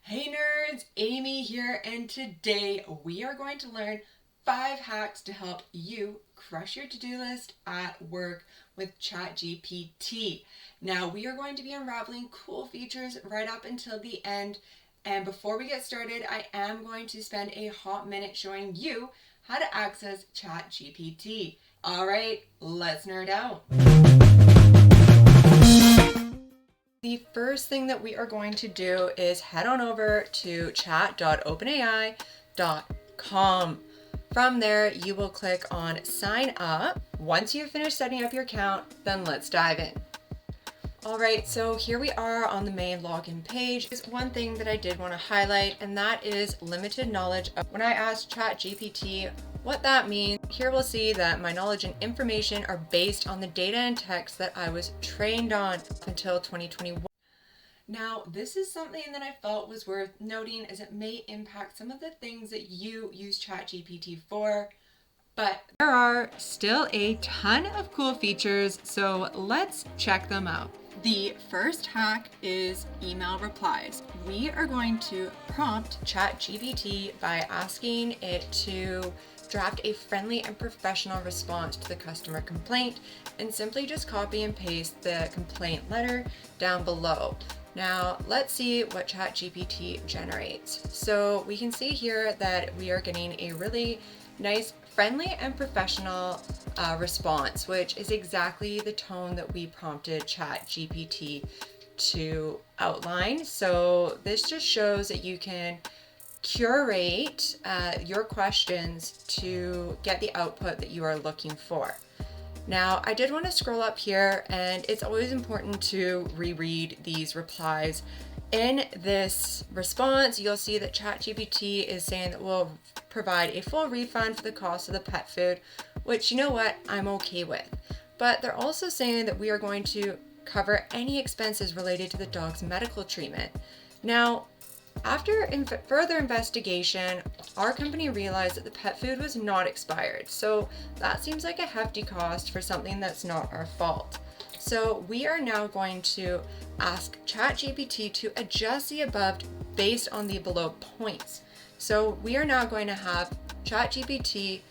Hey nerds, Amy here, and today we are going to learn 5 hacks to help you crush your to-do list at work with ChatGPT. Now we are going to be unraveling cool features right up until the end, and before we get started, I am going to spend a hot minute showing you how to access ChatGPT. Alright, let's nerd out. The first thing that we are going to do is head on over to chat.openai.com. From there, you will click on sign up. Once you've finished setting up your account, then let's dive in. All right, so here we are on the main login page. There's one thing that I did want to highlight, and that is limited knowledge. When I asked ChatGPT what that means, here we'll see that my knowledge and information are based on the data and text that I was trained on up until 2021. Now, this is something that I felt was worth noting as it may impact some of the things that you use ChatGPT for, but there are still a ton of cool features, so let's check them out. The first hack is email replies. We are going to prompt ChatGPT by asking it to draft a friendly and professional response to the customer complaint and simply just copy and paste the complaint letter down below. Now let's see what ChatGPT generates. So we can see here that we are getting a really nice, friendly and professional response, which is exactly the tone that we prompted ChatGPT to outline. So this just shows that you can curate your questions to get the output that you are looking for. Now, I did want to scroll up here, and it's always important to reread these replies. In this response, you'll see that ChatGPT is saying that we'll provide a full refund for the cost of the pet food, which, you know what, I'm okay with. But they're also saying that we are going to cover any expenses related to the dog's medical treatment. Now, after further investigation, our company realized that the pet food was not expired. So that seems like a hefty cost for something that's not our fault. So we are now going to ask ChatGPT to adjust the above based on the below points. So we are now going to have ChatGPT,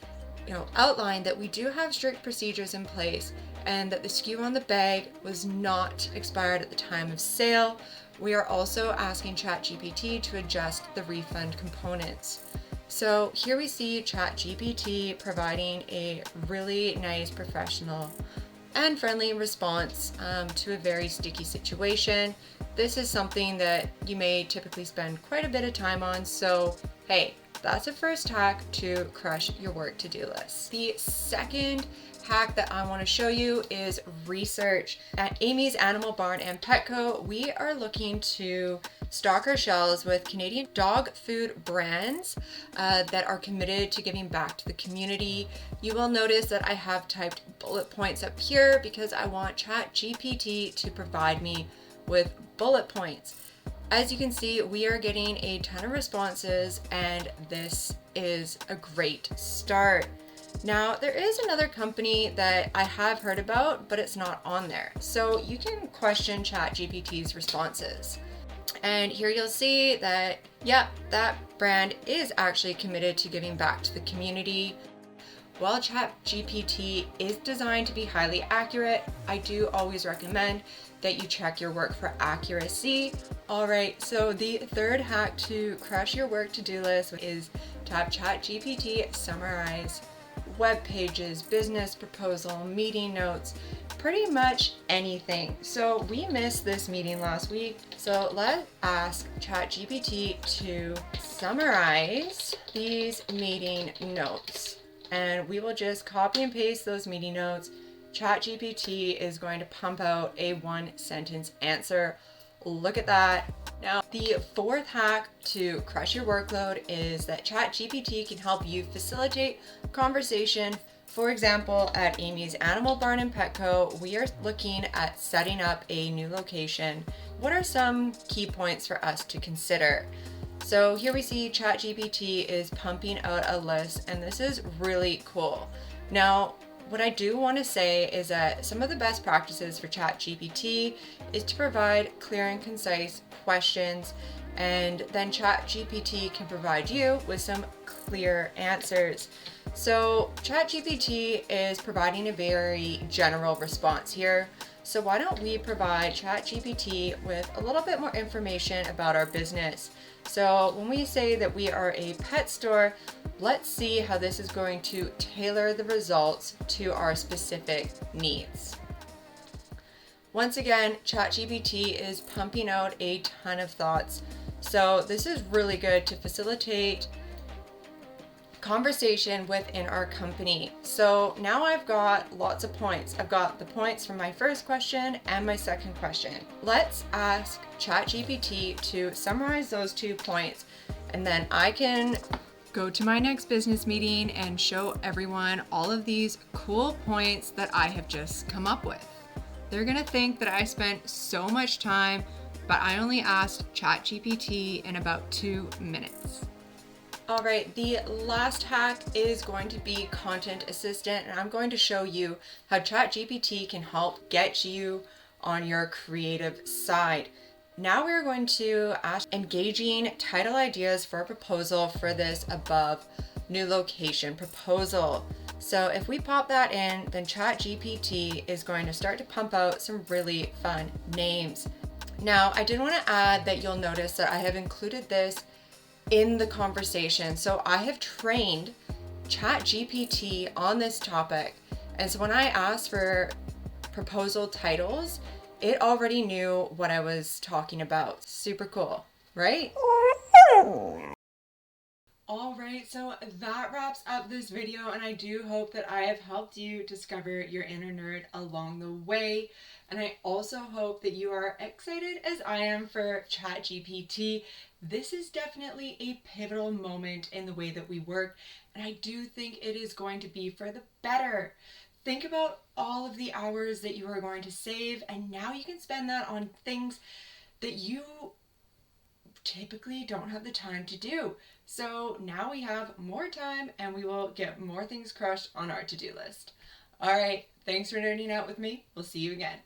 outline that we do have strict procedures in place and that the SKU on the bag was not expired at the time of sale. We are also asking ChatGPT to adjust the refund components. So here we see ChatGPT providing a really nice, professional and friendly response to a very sticky situation. This is something that you may typically spend quite a bit of time on, so hey, that's a first hack to crush your work to-do list. The second hack that I want to show you is research. At Amy's Animal Barn and Petco, we are looking to stock our shelves with Canadian dog food brands that are committed to giving back to the community. You will notice that I have typed bullet points up here because I want ChatGPT to provide me with bullet points. As you can see, we are getting a ton of responses, and this is a great start. Now, there is another company that I have heard about, but it's not on there. So you can question ChatGPT's responses. And here you'll see that, that brand is actually committed to giving back to the community. While ChatGPT is designed to be highly accurate, I do always recommend that you check your work for accuracy. All right, so the third hack to crush your work to-do list is to have ChatGPT summarize web pages, business proposal, meeting notes, pretty much anything. So we missed this meeting last week, so let's ask ChatGPT to summarize these meeting notes. And we will just copy and paste those meeting notes. ChatGPT is going to pump out a 1-sentence answer. Look at that. Now, the fourth hack to crush your workload is that ChatGPT can help you facilitate conversation. For example, at Amy's Animal Barn and Petco, we are looking at setting up a new location. What are some key points for us to consider? So here we see ChatGPT is pumping out a list, and this is really cool. Now, what I do want to say is that some of the best practices for ChatGPT is to provide clear and concise questions and then ChatGPT can provide you with some clear answers. So ChatGPT is providing a very general response here. So why don't we provide ChatGPT with a little bit more information about our business? So when we say that we are a pet store, let's see how this is going to tailor the results to our specific needs. Once again, ChatGPT is pumping out a ton of thoughts. So this is really good to facilitate conversation within our company. So now I've got lots of points. I've got the points from my first question and my second question. Let's ask ChatGPT to summarize those 2 points, and then I can go to my next business meeting and show everyone all of these cool points that I have just come up with. They're gonna think that I spent so much time, but I only asked ChatGPT in about 2 minutes. All right, the last hack is going to be Content Assistant, and I'm going to show you how ChatGPT can help get you on your creative side. Now we're going to ask engaging title ideas for a proposal for this above new location proposal. So if we pop that in, then ChatGPT is going to start to pump out some really fun names. Now, I did want to add that you'll notice that I have included this in the conversation. So I have trained ChatGPT on this topic. And so when I asked for proposal titles, it already knew what I was talking about. Super cool, right? All right, so that wraps up this video, and I do hope that I have helped you discover your inner nerd along the way. And I also hope that you are excited as I am for ChatGPT. This is definitely a pivotal moment in the way that we work, and I do think it is going to be for the better. Think about all of the hours that you are going to save, and now you can spend that on things that you typically don't have the time to do. So now we have more time and we will get more things crushed on our to-do list. All right, thanks for nerding out with me. We'll see you again.